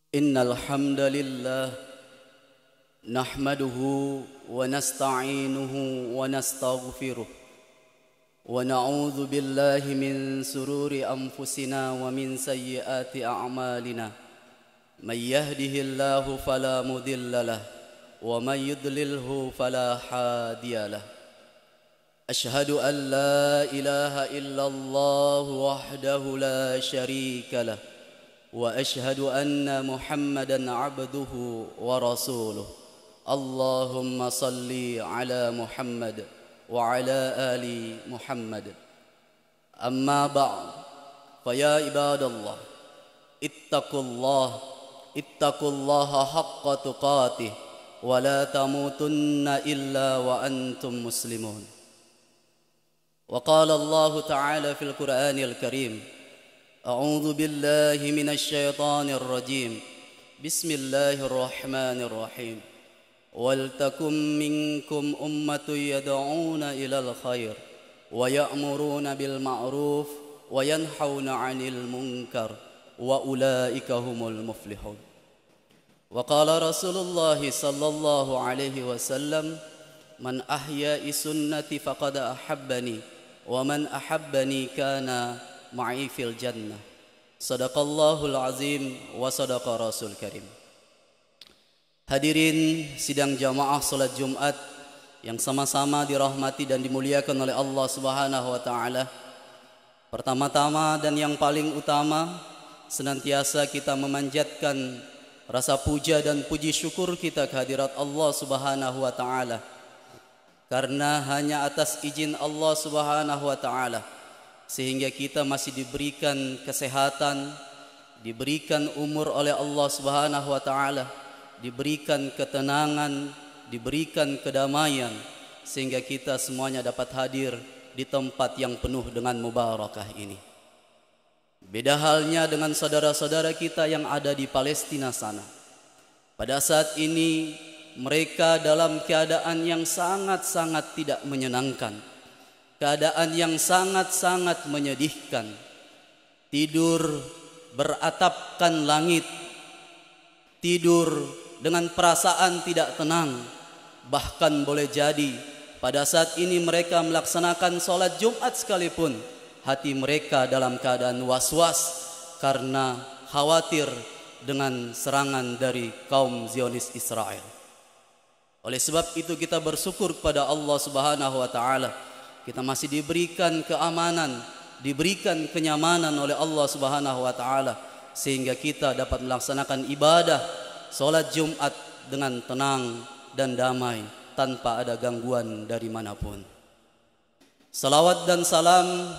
إن الحمد لله نحمده ونستعينه ونستغفره ونعوذ بالله من سرور أنفسنا ومن سيئات أعمالنا من يهده الله فلا مضل له ومن يضلله فلا هادي له أشهد أن لا إله إلا الله وحده لا شريك له وأشهد أن محمدا عبده ورسوله اللهم صل على محمد وعلى آل محمد أما بعد فيا عباد الله اتقوا الله حق تقاته ولا تموتن إلا وأنتم مسلمون وقال الله تعالى في القرآن الكريم أعوذ بالله من الشيطان الرجيم بسم الله الرحمن الرحيم ولتكن منكم أمة يدعون إلى الخير ويأمرون بالمعروف وينحون عن المنكر وأولئك هم المفلحون وقال رسول الله صلى الله عليه وسلم من أحيا سنتي فقد أحبني ومن أحبني كان معي في الجنة صدق الله العظيم وصدق رسول الكريم. Hadirin sidang jamaah salat Jumat yang sama-sama dirahmati dan dimuliakan oleh Allah Subhanahu wa taala. Pertama-tama dan yang paling utama, senantiasa kita memanjatkan rasa puja dan puji syukur kita kehadirat Allah Subhanahu wa taala. Karena hanya atas izin Allah Subhanahu wa taala sehingga kita masih diberikan kesehatan, diberikan umur oleh Allah Subhanahu wa taala, diberikan ketenangan, diberikan kedamaian sehingga kita semuanya dapat hadir di tempat yang penuh dengan mubarakah ini. Beda halnya dengan saudara-saudara kita yang ada di Palestina sana. Pada saat ini mereka dalam keadaan yang sangat-sangat tidak menyenangkan, keadaan yang sangat-sangat menyedihkan. Tidur beratapkan langit, tidur dengan perasaan tidak tenang. Bahkan boleh jadi pada saat ini mereka melaksanakan sholat Jumat sekalipun, hati mereka dalam keadaan was-was karena khawatir dengan serangan dari kaum Zionis Israel. Oleh sebab itu kita bersyukur kepada Allah Subhanahu wa taala, kita masih diberikan keamanan, diberikan kenyamanan oleh Allah Subhanahu wa taala sehingga kita dapat melaksanakan ibadah salat Jumat dengan tenang dan damai tanpa ada gangguan dari manapun. Salawat dan salam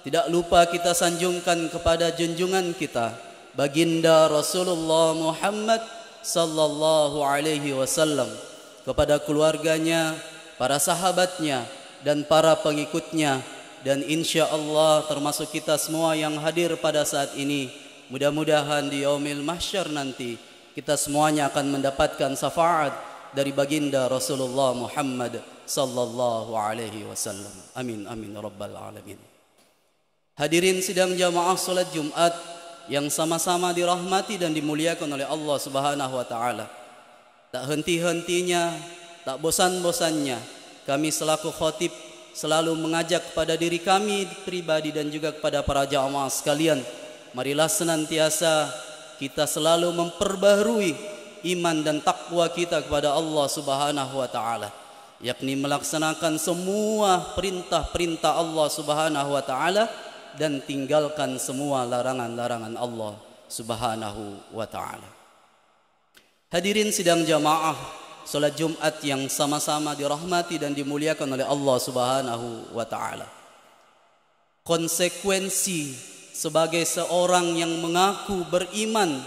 tidak lupa kita sanjungkan kepada junjungan kita baginda Rasulullah Muhammad sallallahu alaihi wasallam, kepada keluarganya, para sahabatnya dan para pengikutnya, dan insya Allah termasuk kita semua yang hadir pada saat ini. Mudah-mudahan di yaumil mahsyar nanti kita semuanya akan mendapatkan syafaat dari baginda Rasulullah Muhammad sallallahu alaihi wasallam. Amin amin rabbal alamin. Hadirin sidang jamaah salat Jumat yang sama-sama dirahmati dan dimuliakan oleh Allah Subhanahu wa taala. Tak henti-hentinya, tak bosan-bosannya kami selaku khatib selalu mengajak kepada diri kami pribadi dan juga kepada para jamaah sekalian, marilah senantiasa kita selalu memperbaharui iman dan takwa kita kepada Allah Subhanahu wa taala, yakni melaksanakan semua perintah-perintah Allah Subhanahu wa taala dan tinggalkan semua larangan-larangan Allah Subhanahu wa taala. Hadirin sidang jamaah salat Jumat yang sama-sama dirahmati dan dimuliakan oleh Allah Subhanahu wa taala. Konsekuensi sebagai seorang yang mengaku beriman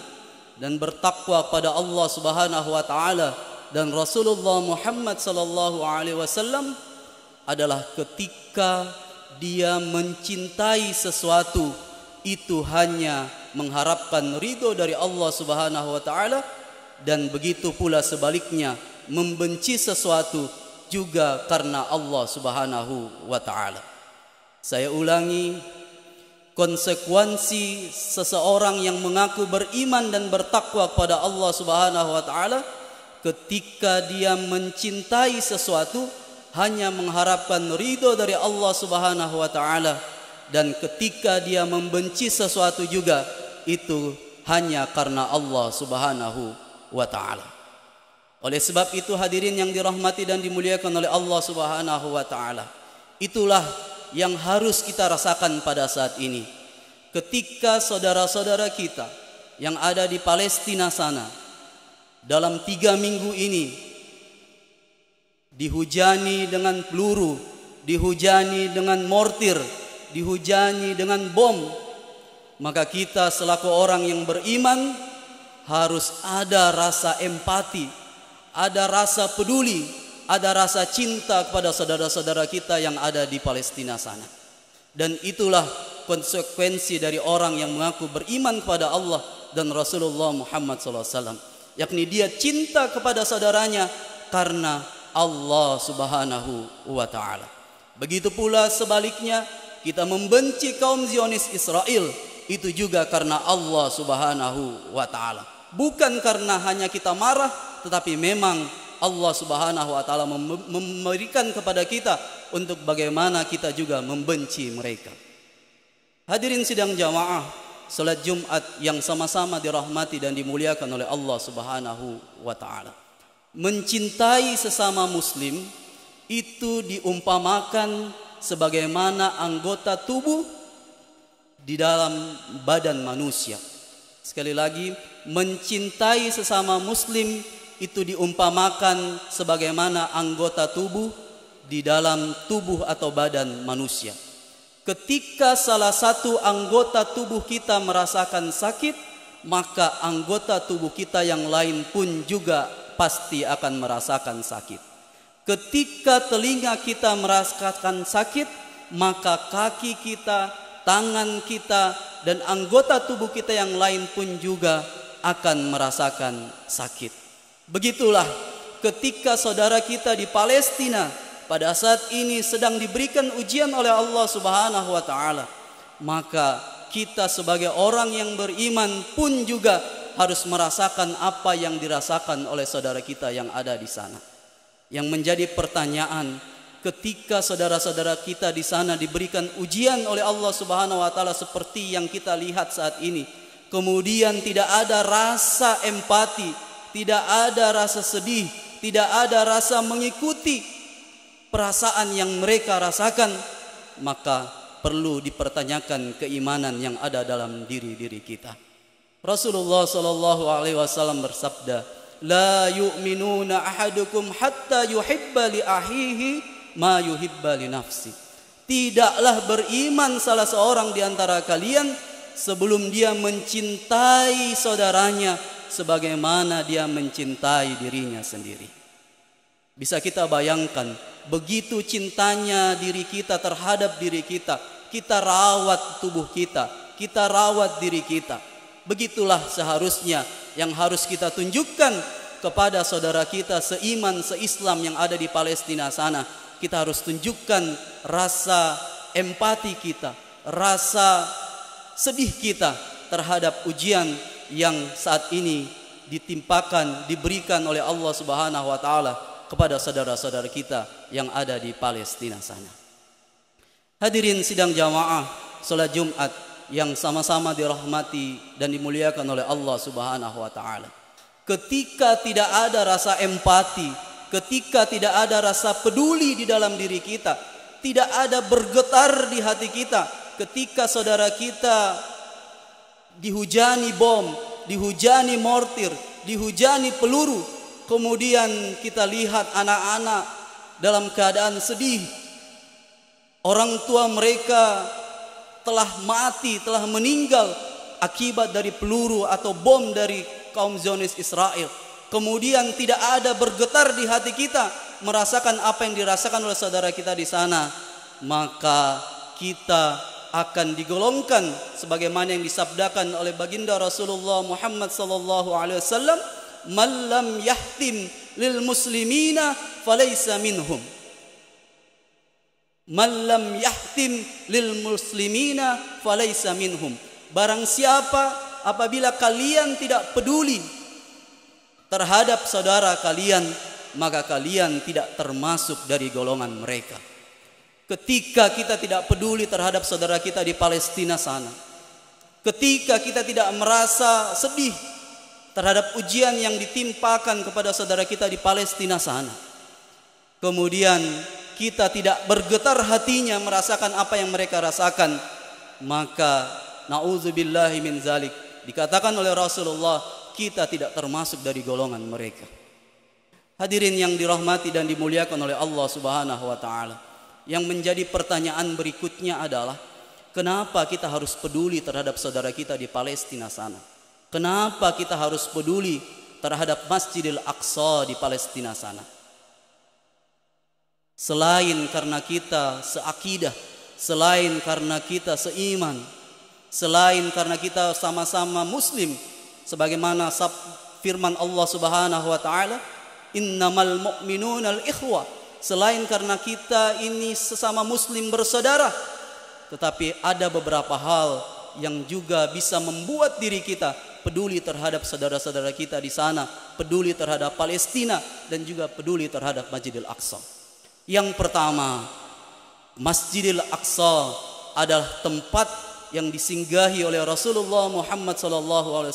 dan bertakwa kepada Allah Subhanahu wa taala dan Rasulullah Muhammad sallallahu alaihi wasallam adalah ketika dia mencintai sesuatu itu hanya mengharapkan ridho dari Allah Subhanahu wa taala, dan begitu pula sebaliknya membenci sesuatu juga karena Allah Subhanahu wa taala. Saya ulangi, konsekuensi seseorang yang mengaku beriman dan bertakwa kepada Allah Subhanahu wa taala ketika dia mencintai sesuatu hanya mengharapkan ridho dari Allah Subhanahu wa taala, dan ketika dia membenci sesuatu juga itu hanya karena Allah Subhanahu wa taala. Oleh sebab itu hadirin yang dirahmati dan dimuliakan oleh Allah Subhanahu wa taala, itulah yang harus kita rasakan pada saat ini. Ketika saudara-saudara kita yang ada di Palestina sana dalam 3 minggu ini dihujani dengan peluru, dihujani dengan mortir, dihujani dengan bom, maka kita selaku orang yang beriman harus ada rasa empati, ada rasa peduli, ada rasa cinta kepada saudara-saudara kita yang ada di Palestina sana. Dan itulah konsekuensi dari orang yang mengaku beriman kepada Allah dan Rasulullah Muhammad SAW, yakni dia cinta kepada saudaranya karena Allah Subhanahu wa taala. Begitu pula sebaliknya, kita membenci kaum Zionis Israel itu juga karena Allah Subhanahu wa taala. Bukan karena hanya kita marah, tetapi memang Allah Subhanahu wa taala memberikan kepada kita untuk bagaimana kita juga membenci mereka. Hadirin sidang jamaah salat Jumat yang sama-sama dirahmati dan dimuliakan oleh Allah Subhanahu wa taala. Mencintai sesama muslim itu diumpamakan sebagaimana anggota tubuh di dalam badan manusia. Sekali lagi, mencintai sesama muslim itu diumpamakan sebagaimana anggota tubuh di dalam tubuh atau badan manusia. Ketika salah satu anggota tubuh kita merasakan sakit, maka anggota tubuh kita yang lain pun juga pasti akan merasakan sakit. Ketika telinga kita merasakan sakit, maka kaki kita, tangan kita, dan anggota tubuh kita yang lain pun juga akan merasakan sakit. Begitulah ketika saudara kita di Palestina pada saat ini sedang diberikan ujian oleh Allah Subhanahu wa taala, maka kita sebagai orang yang beriman pun juga harus merasakan apa yang dirasakan oleh saudara kita yang ada di sana. Yang menjadi pertanyaan, ketika saudara-saudara kita di sana diberikan ujian oleh Allah Subhanahu wa taala seperti yang kita lihat saat ini, kemudian tidak ada rasa empati, tidak ada rasa sedih, tidak ada rasa mengikuti perasaan yang mereka rasakan, maka perlu dipertanyakan keimanan yang ada dalam diri-diri kita. Rasulullah sallallahu alaihi wasallam bersabda, "La yu'minuna ahadukum hatta yuhibba li ahihi ma yuhibba li nafsi." Tidaklah beriman salah seorang di antara kalian sebelum dia mencintai saudaranya sebagaimana dia mencintai dirinya sendiri. Bisa kita bayangkan, begitu cintanya diri kita terhadap diri kita, kita rawat tubuh kita, kita rawat diri kita. Begitulah seharusnya yang harus kita tunjukkan kepada saudara kita seiman, seislam yang ada di Palestina sana. Kita harus tunjukkan rasa empati kita, rasa sedih kita terhadap ujian yang saat ini diberikan oleh Allah Subhanahu wa taala kepada saudara-saudara kita yang ada di Palestina sana. Hadirin sidang jamaah salat Jumat yang sama-sama dirahmati dan dimuliakan oleh Allah Subhanahu wa taala. Ketika tidak ada rasa empati, ketika tidak ada rasa peduli di dalam diri kita, tidak ada bergetar di hati kita, ketika saudara kita dihujani bom, dihujani mortir, dihujani peluru, kemudian kita lihat anak-anak dalam keadaan sedih, orang tua mereka telah mati, telah meninggal akibat dari peluru atau bom dari kaum Zionis Israel. Kemudian tidak ada bergetar di hati kita merasakan apa yang dirasakan oleh saudara kita di sana, maka kita akan digolongkan sebagaimana yang disabdakan oleh baginda Rasulullah Muhammad sallallahu alaihi wasallam, "Man lam yahtim lil muslimina falaysa minhum." Man lam yahtim lil muslimina falaysa minhum. Barang siapa apabila kalian tidak peduli terhadap saudara kalian, maka kalian tidak termasuk dari golongan mereka. Ketika kita tidak peduli terhadap saudara kita di Palestina sana, ketika kita tidak merasa sedih terhadap ujian yang ditimpakan kepada saudara kita di Palestina sana, kemudian kita tidak bergetar hatinya merasakan apa yang mereka rasakan, maka na'udzubillahi min zalik, dikatakan oleh Rasulullah, kita tidak termasuk dari golongan mereka. Hadirin yang dirahmati dan dimuliakan oleh Allah Subhanahu wa taala, yang menjadi pertanyaan berikutnya adalah, kenapa kita harus peduli terhadap saudara kita di Palestina sana? Kenapa kita harus peduli terhadap Masjidil Aqsa di Palestina sana? Selain karena kita seakidah, selain karena kita seiman, selain karena kita sama-sama muslim, sebagaimana firman Allah Subhanahu wa taala, innamal mu'minuna al-ikhwah, selain karena kita ini sesama muslim bersaudara, tetapi ada beberapa hal yang juga bisa membuat diri kita peduli terhadap saudara-saudara kita di sana, peduli terhadap Palestina, dan juga peduli terhadap Masjidil Aqsa. Yang pertama, Masjidil Aqsa adalah tempat yang disinggahi oleh Rasulullah Muhammad SAW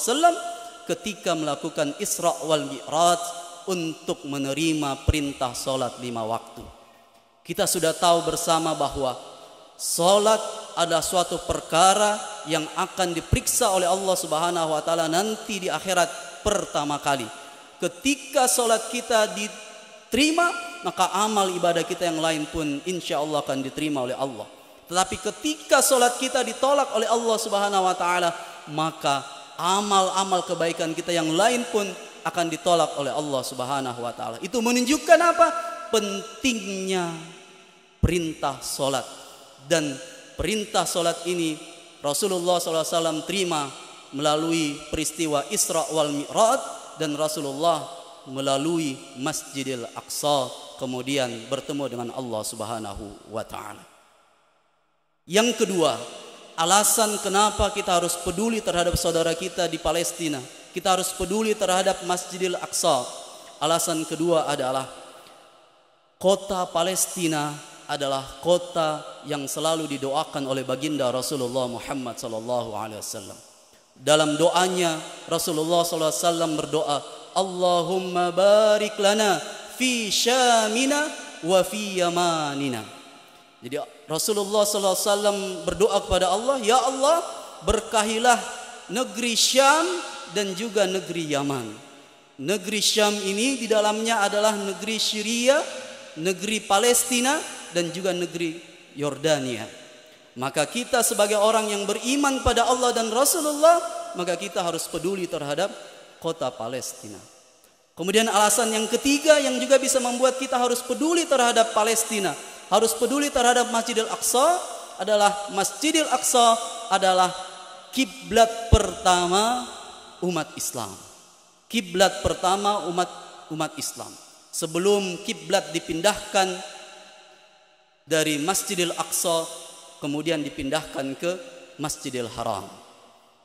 ketika melakukan Isra wal Mi'raj untuk menerima perintah salat 5 waktu. Kita sudah tahu bersama bahwa salat adalah suatu perkara yang akan diperiksa oleh Allah Subhanahu wa taala nanti di akhirat pertama kali. Ketika salat kita diterima, maka amal ibadah kita yang lain pun insya Allah akan diterima oleh Allah. Tetapi ketika salat kita ditolak oleh Allah Subhanahu wa taala, maka amal-amal kebaikan kita yang lain pun akan ditolak oleh Allah Subhanahu wa taala. Itu menunjukkan apa? Pentingnya perintah salat. Dan perintah salat ini Rasulullah SAW terima melalui peristiwa Isra wal Mi'raj, dan Rasulullah melalui Masjidil Aqsa kemudian bertemu dengan Allah Subhanahu wa taala. Yang kedua, alasan kenapa kita harus peduli terhadap saudara kita di Palestina, kita harus peduli terhadap Masjidil Aqsa. Alasan kedua adalah kota Palestina adalah kota yang selalu didoakan oleh baginda Rasulullah Muhammad SAW. Dalam doanya Rasulullah SAW berdoa, Allahumma barik lana fi syamina wa fi yamanina. Jadi Rasulullah SAW berdoa kepada Allah, ya Allah, berkahilah negeri Syam dan juga negeri Yaman. Negeri Syam ini di dalamnya adalah negeri Syria, negeri Palestina, dan juga negeri Yordania. Maka kita sebagai orang yang beriman pada Allah dan Rasulullah, maka kita harus peduli terhadap kota Palestina. Kemudian alasan yang ketiga yang juga bisa membuat kita harus peduli terhadap Palestina, harus peduli terhadap Masjidil Aqsa, adalah Masjidil Aqsa adalah kiblat pertama umat Islam. Kiblat pertama umat Islam. Sebelum kiblat dipindahkan dari Masjidil Aqsa, kemudian dipindahkan ke Masjidil Haram.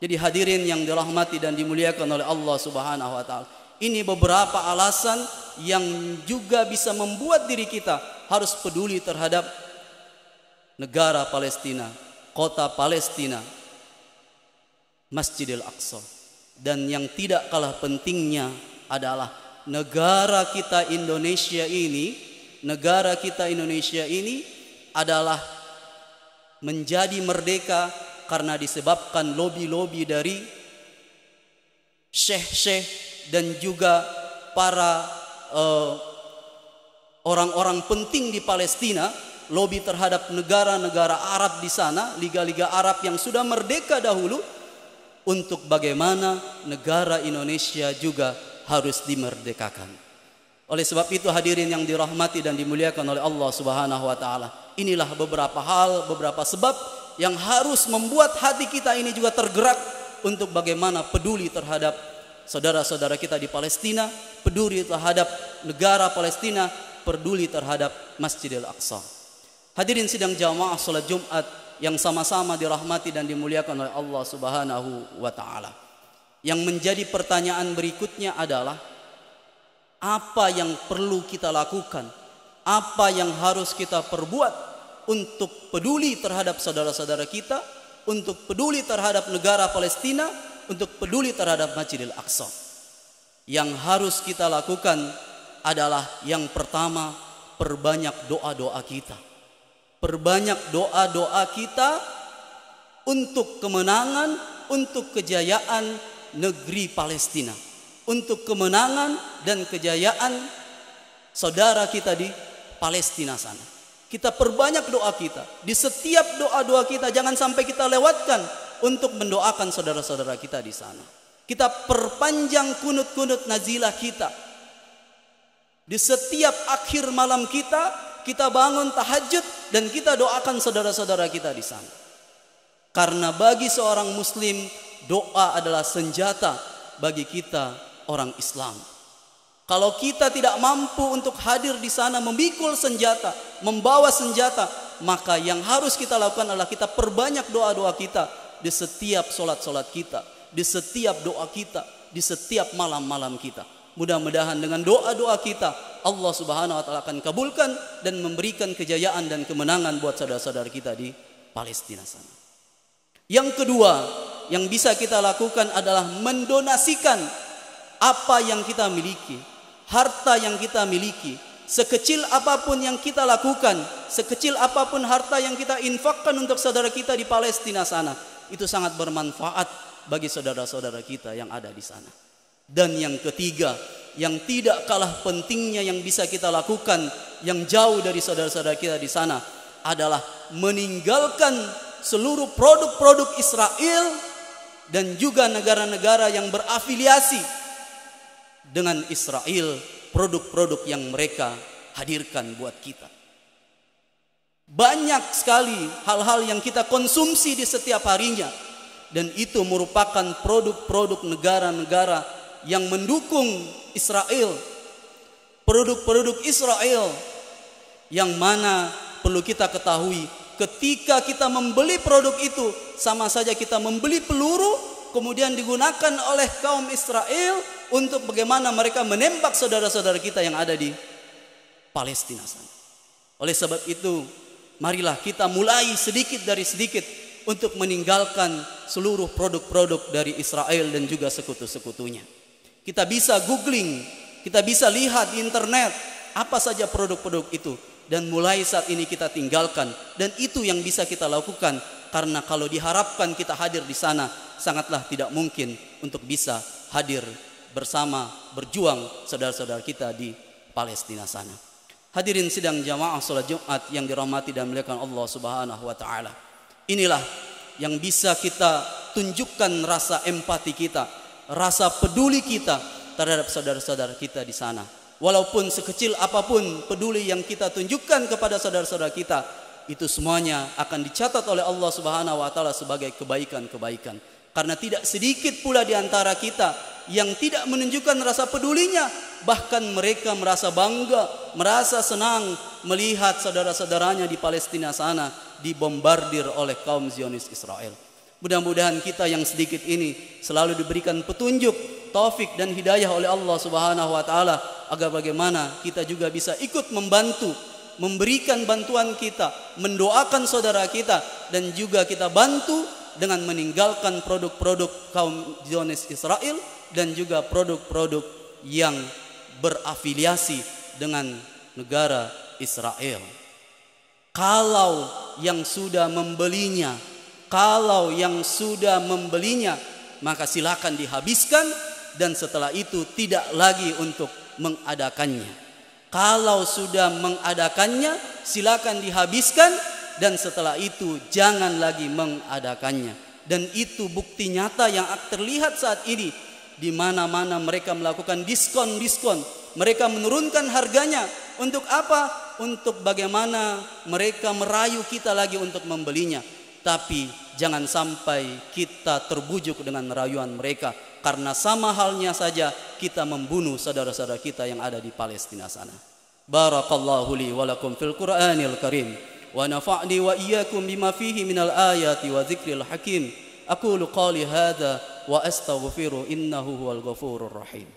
Jadi hadirin yang dirahmati dan dimuliakan oleh Allah Subhanahu wa taala, ini beberapa alasan yang juga bisa membuat diri kita harus peduli terhadap negara Palestina, kota Palestina, Masjidil Aqsa. Dan yang tidak kalah pentingnya adalah negara kita Indonesia ini adalah menjadi merdeka karena disebabkan lobi-lobi dari syekh-syekh dan juga para orang-orang penting di Palestina, lobi terhadap negara-negara Arab di sana, liga-liga Arab yang sudah merdeka dahulu, untuk bagaimana negara Indonesia juga harus dimerdekakan. Oleh sebab itu hadirin yang dirahmati dan dimuliakan oleh Allah Subhanahu wa taala, inilah beberapa hal, beberapa sebab yang harus membuat hati kita ini juga tergerak untuk bagaimana peduli terhadap saudara-saudara kita di Palestina, peduli terhadap negara Palestina, peduli terhadap Masjidil Aqsa. Hadirin sidang jamaah salat Jumat yang sama-sama dirahmati dan dimuliakan oleh Allah Subhanahu wa taala. Yang menjadi pertanyaan berikutnya adalah apa yang perlu kita lakukan? Apa yang harus kita perbuat untuk peduli terhadap saudara-saudara kita, untuk peduli terhadap negara Palestina, untuk peduli terhadap Masjidil Aqsa? Yang harus kita lakukan adalah yang pertama, perbanyak doa-doa kita. Perbanyak doa-doa kita untuk kemenangan, untuk kejayaan negeri Palestina, untuk kemenangan dan kejayaan saudara kita di Palestina sana. Kita perbanyak doa kita. Di setiap doa-doa kita jangan sampai kita lewatkan untuk mendoakan saudara-saudara kita di sana. Kita perpanjang kunut-kunut nazilah kita. Di setiap akhir malam kita bangun tahajud dan kita doakan saudara-saudara kita di sana. Karena bagi seorang muslim, doa adalah senjata bagi kita orang Islam. Kalau kita tidak mampu untuk hadir di sana memikul senjata, membawa senjata, maka yang harus kita lakukan adalah kita perbanyak doa-doa kita di setiap solat-solat kita, di setiap doa kita, di setiap malam-malam kita. Mudah-mudahan dengan doa-doa kita Allah Subhanahu wa taala akan kabulkan dan memberikan kejayaan dan kemenangan buat saudara-saudara kita di Palestina sana. Yang kedua yang bisa kita lakukan adalah mendonasikan apa yang kita miliki, harta yang kita miliki. Sekecil apapun yang kita lakukan, sekecil apapun harta yang kita infakkan untuk saudara kita di Palestina sana, itu sangat bermanfaat bagi saudara-saudara kita yang ada di sana. Dan yang ketiga, yang tidak kalah pentingnya yang bisa kita lakukan yang jauh dari saudara-saudara kita di sana adalah meninggalkan seluruh produk-produk Israel dan juga negara-negara yang berafiliasi dengan Israel, produk-produk yang mereka hadirkan buat kita. Banyak sekali hal-hal yang kita konsumsi di setiap harinya, dan itu merupakan produk-produk negara-negara yang mendukung Israel, produk-produk Israel, yang mana perlu kita ketahui, ketika kita membeli produk itu sama saja kita membeli peluru kemudian digunakan oleh kaum Israel untuk bagaimana mereka menembak saudara-saudara kita yang ada di Palestina sana. Oleh sebab itu, marilah kita mulai sedikit dari sedikit untuk meninggalkan seluruh produk-produk dari Israel dan juga sekutu-sekutunya. Kita bisa googling, kita bisa lihat di internet apa saja produk-produk itu, dan mulai saat ini kita tinggalkan. Dan itu yang bisa kita lakukan, karena kalau diharapkan kita hadir di sana, sangatlah tidak mungkin untuk bisa hadir bersama berjuang saudara-saudara kita di Palestina sana. Hadirin sidang jamaah salat Jumat yang dirahmati dan dimuliakan Allah Subhanahu wa taala. Inilah yang bisa kita tunjukkan rasa empati kita, rasa peduli kita terhadap saudara-saudara kita di sana. Walaupun sekecil apapun peduli yang kita tunjukkan kepada saudara-saudara kita, itu semuanya akan dicatat oleh Allah Subhanahu wa taala sebagai kebaikan-kebaikan. Karena tidak sedikit pula di antara kita yang tidak menunjukkan rasa pedulinya, bahkan mereka merasa bangga, merasa senang melihat saudara-saudaranya di Palestina sana dibombardir oleh kaum Zionis Israel. Mudah-mudahan kita yang sedikit ini selalu diberikan petunjuk, taufik dan hidayah oleh Allah Subhanahu wa taala, agar bagaimana kita juga bisa ikut membantu, memberikan bantuan kita, mendoakan saudara kita, dan juga kita bantu dengan meninggalkan produk-produk kaum Zionis Israel dan juga produk-produk yang berafiliasi dengan negara Israel. Kalau yang sudah membelinya, maka silakan dihabiskan, dan setelah itu tidak lagi untuk mengadakannya. Kalau sudah mengadakannya, silakan dihabiskan, dan setelah itu jangan lagi mengadakannya. Dan itu bukti nyata yang terlihat saat ini, di mana-mana mereka melakukan diskon-diskon, mereka menurunkan harganya. Untuk apa? Untuk bagaimana mereka merayu kita lagi untuk membelinya. Tapi jangan sampai kita terbujuk dengan rayuan mereka, karena sama halnya saja kita membunuh saudara-saudara kita yang ada di Palestina sana. Barakallahu li wa lakum fil Qur'anil Karim, ونفعني وإياكم بما فيه من الآيات وذكر الحكيم. أقول قولي هذا وأستغفر إنه هو الغفور الرحيم.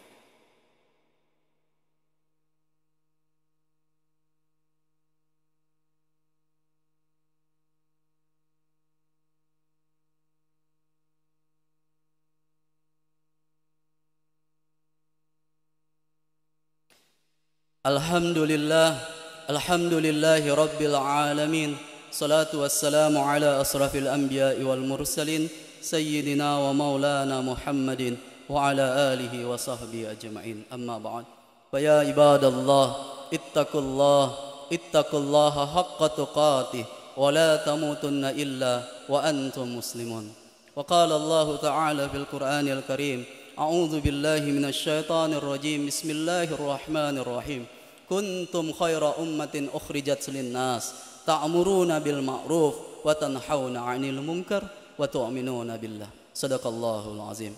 Alhamdulillah Rabbil Alamin. Salatu wassalamu ala asrafil anbiya'i wal mursalin Sayyidina wa maulana Muhammadin wa ala alihi wa sahbihi ajma'in. Amma ba'd. Faya ibadallah, ittaqullaha haqqa tuqatih wa la tamutunna illa wa antum muslimun. Wa qala Allah ta'ala fil Qur'anil Karim, a'udzu billahi minasy syaithanir rajim. Bismillahirrahmanirrahim. Kuntum khaira ummatin ukhrijat linnas ta'muruna bil ma'ruf wa tanhauna 'anil munkar wa tu'minuna billah. Sadaqallahul azim.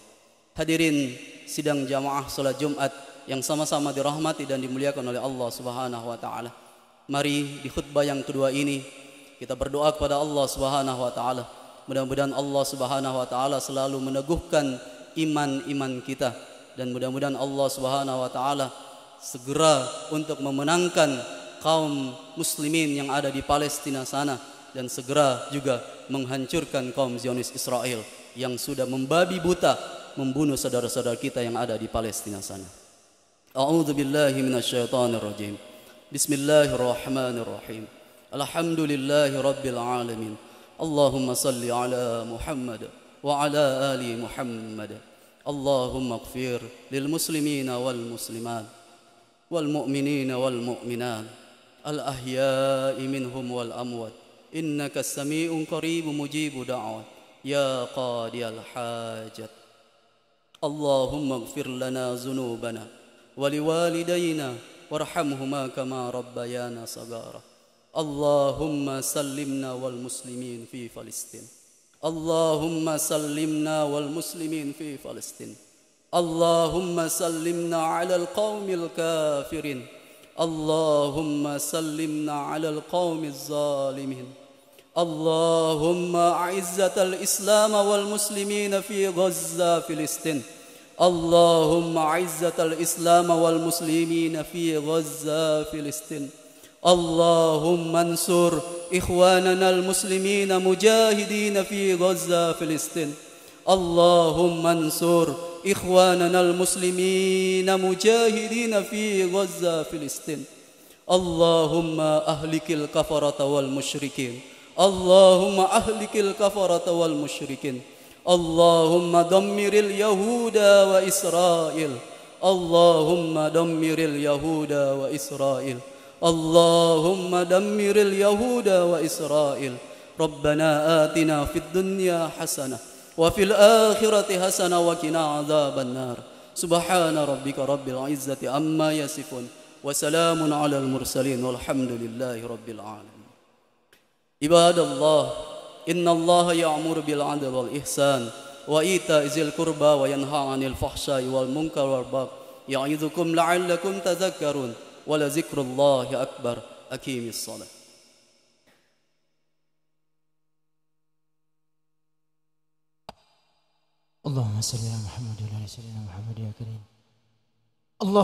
Hadirin sidang jamaah salat Jumat yang sama-sama dirahmati dan dimuliakan oleh Allah Subhanahu wa taala. Mari di khutbah yang kedua ini kita berdoa kepada Allah Subhanahu wa taala. Mudah-mudahan Allah Subhanahu wa taala selalu meneguhkan iman kita, dan mudah-mudahan Allah Subhanahu wa taala segera untuk memenangkan kaum muslimin yang ada di Palestina sana, dan segera juga menghancurkan kaum Zionis Israel yang sudah membabi buta membunuh saudara-saudara kita yang ada di Palestina sana. A'udzu billahi minasyaitonir rajim. Bismillahirrahmanirrahim. Alhamdulillahi rabbil alamin. Allahumma salli ala Muhammad wa ala ali Muhammad. Allahumma ighfir lil muslimina wal muslimat wal mu'minina wal mu'minat al ahya'i minhum wal amwat innaka as-sami'un qaribun mujibu da'wat ya qadiyal hajat. Allahumma ighfir lana dhunubana wa liwalidayna warhamhuma kama rabbayana saghara. Allahumma sallimna wal muslimin fi Palestin. Allahumma sallimna wal muslimin fi Palestin. Allahumma sallimna ala al-qawmil kafirin. Allahumma sallimna ala al-qawmil zalimin. Allahumma a'izzatal islam wal muslimin fi Gaza Filistin. Allahumma a'izzatal islam wal muslimin fi Gaza Filistin. Allahumma ansur ikhwanana al-muslimin mujahidin fi Gaza Filistin. Allahumma ansur ikhwanana al-muslimin mujahidin fi Gaza Filistin. Allahumma ahlikil kafarata wal musyrikin. Allahumma ahlikil kafarata wal musyrikin. Allahumma dammiril yahuda wa Israel. Allahumma dammiril yahuda wa Israel. Allahumma dammiril yahuda wa Israel. Rabbana atina fid dunya hasanah wa fil akhirati hasanah wa qina adzaban nar. Subhana rabbika rabbil izzati amma yasifun wa salamun alal mursalin walhamdulillahi rabbil alamin. Ibadallah, innallaha ya'muru bil 'adli wal ihsan wa ita'i dzil qurba wa yanha 'anil fahsya'i wal munkar wal baghi ya'idzukum la'allakum tadhakkarun. Wa la dzikrullahi akbar. Aqimis shalah. Allahumma salli ala Muhammad wa ala sayyidina Muhammad ya karim. Allah